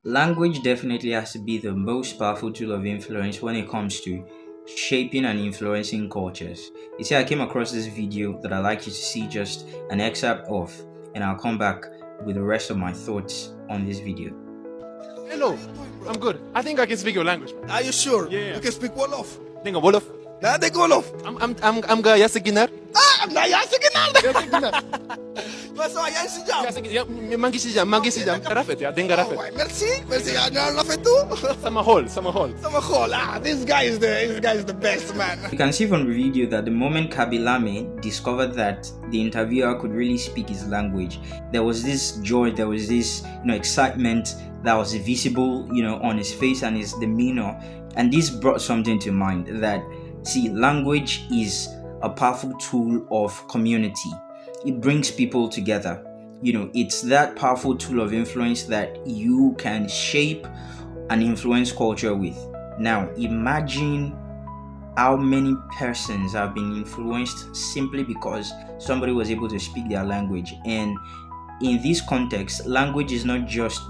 Language definitely has to be the most powerful tool of influence when it comes to shaping and influencing cultures. You see, I came across this video that I'd like you to see just an excerpt of, and I'll come back with the rest of my thoughts on this video. Hello, I'm good. I think I can speak your language. Are you sure? Yeah. You can speak Wolof. Think of Wolof. Nah, they go Wolof. I'm gaya siginar. Ah, I'm not yasing Ya siginar. Mas so ayan si Jam. Ya siginar. Mangi si jam. Rafet ya, denga rafet. Merci, merci. I know nothing too. Sama hall. This guy is the best man. You can see from the video that the moment Kabilame discovered that the interviewer could really speak his language, there was this joy, there was this excitement that was visible on his face and his demeanor. And this brought something to mind that, see, language is a powerful tool of community. It brings people together. It's that powerful tool of influence that you can shape and influence culture with. Now, imagine how many persons have been influenced simply because somebody was able to speak their language. And in this context, language is not just,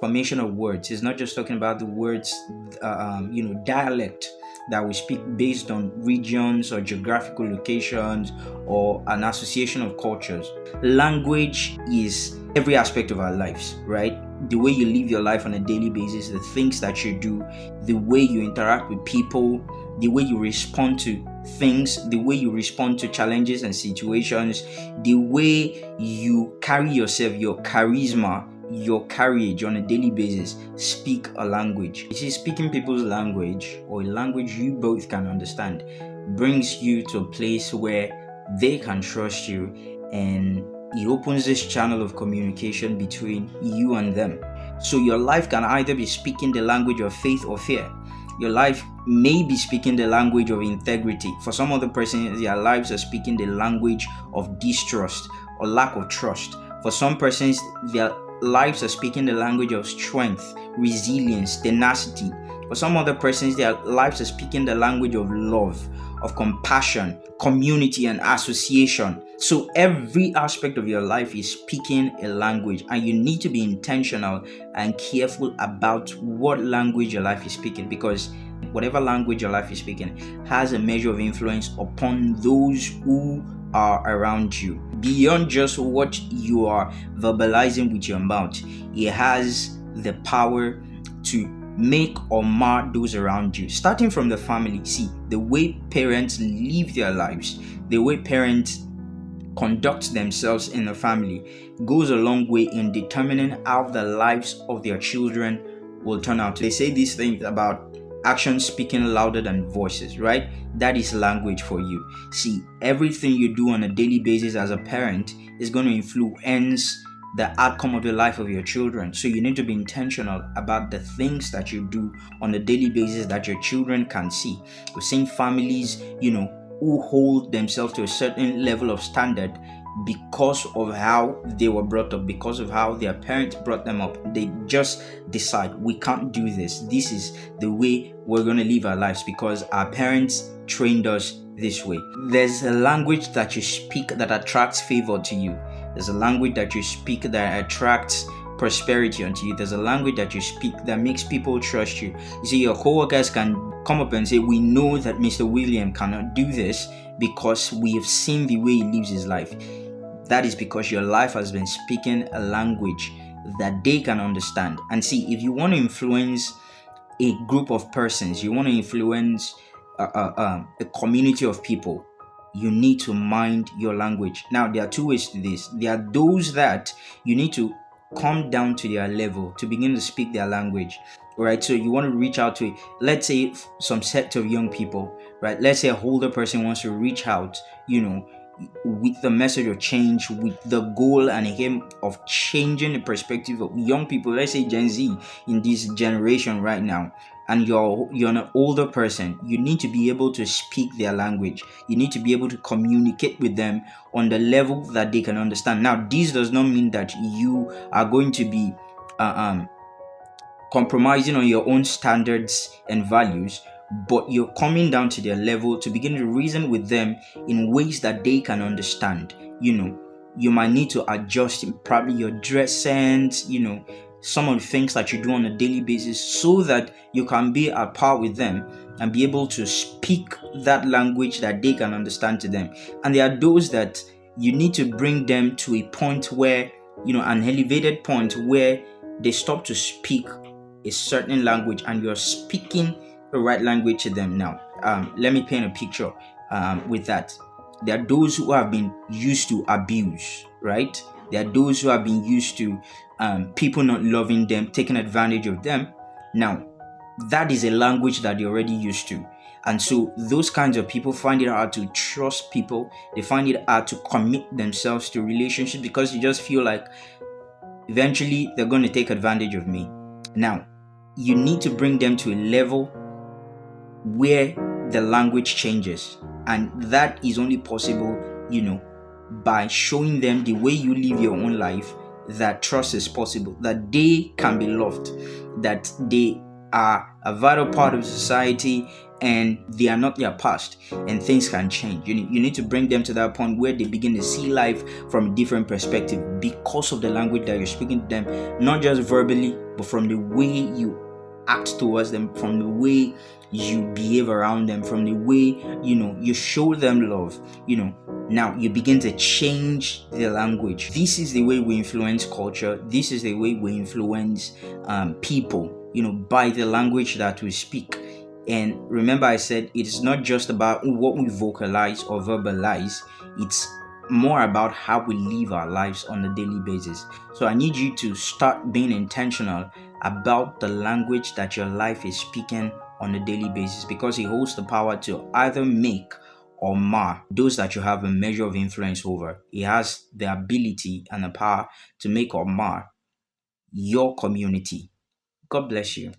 formation of words. It's not just talking about the words, dialect that we speak based on regions or geographical locations or an association of cultures. Language is every aspect of our lives, right? The way you live your life on a daily basis, the things that you do, the way you interact with people, the way you respond to things, the way you respond to challenges and situations, the way you carry yourself, your charisma, your carriage on a daily basis speak a language. You see, speaking people's language, or a language you both can understand, brings you to a place where they can trust you, and it opens this channel of communication between you and them. So your life can either be speaking the language of faith or fear. Your life may be speaking the language of integrity. For some other persons, their lives are speaking the language of distrust or lack of trust. For some persons, their lives are speaking the language of strength, resilience, tenacity. For some other persons, their lives are speaking the language of love, of compassion, community, and association. So every aspect of your life is speaking a language, and you need to be intentional and careful about what language your life is speaking, because whatever language your life is speaking has a measure of influence upon those who are around you. Beyond just what you are verbalizing with your mouth, it has the power to make or mar those around you. Starting from the family, see, the way parents live their lives, the way parents conduct themselves in the family goes a long way in determining how the lives of their children will turn out. They say these things about actions speaking louder than voices, right? That is language for you. See, everything you do on a daily basis as a parent is going to influence the outcome of the life of your children. So you need to be intentional about the things that you do on a daily basis that your children can see. We're seeing families, who hold themselves to a certain level of standard because of how they were brought up, because of how their parents brought them up. They just decide, we can't do this. This is the way we're going to live our lives because our parents trained us this way. There's a language that you speak that attracts favor to you. There's a language that you speak that attracts prosperity onto you. There's a language that you speak that makes people trust you. You see, your coworkers can come up and say, we know that Mr. William cannot do this because we have seen the way he lives his life. That is because your life has been speaking a language that they can understand. And see, if you want to influence a group of persons, you want to influence a community of people, you need to mind your language. Now, there are two ways to this. There are those that you need to come down to their level to begin to speak their language. Right, so you want to reach out to, let's say, some set of young people, right? Let's say a older person wants to reach out, with the message of change, with the goal and aim of changing the perspective of young people, let's say Gen Z in this generation right now, and you're an older person, you need to be able to speak their language. You need to be able to communicate with them on the level that they can understand. Now, this does not mean that you are going to be compromising on your own standards and values, but you're coming down to their level to begin to reason with them in ways that they can understand. You might need to adjust probably your dress sense, some of the things that you do on a daily basis so that you can be at par with them and be able to speak that language that they can understand to them. And there are those that you need to bring them to a point where, an elevated point where they stop to speak a certain language and you're speaking the right language to them. Now, let me paint a picture with that. There are those who have been used to abuse, right? There are those who have been used to people not loving them, taking advantage of them. Now, that is a language that they're already used to. And so those kinds of people find it hard to trust people. They find it hard to commit themselves to relationships because you just feel like eventually they're going to take advantage of me. Now, you need to bring them to a level where the language changes. And that is only possible, by showing them the way you live your own life, that trust is possible, that they can be loved, that they are a vital part of society and they are not their past and things can change. You need to bring them to that point where they begin to see life from a different perspective because of the language that you're speaking to them, not just verbally, but from the way you act towards them, from the way you behave around them, from the way you show them love. Now you begin to change the language. This is the way we influence culture. This is the way we influence people, by the language that we speak. And remember, I said it's not just about what we vocalize or verbalize, it's more about how we live our lives on a daily basis. So I need you to start being intentional about the language that your life is speaking on a daily basis, because it holds the power to either make or mar those that you have a measure of influence over. It has the ability and the power to make or mar your community. God bless you.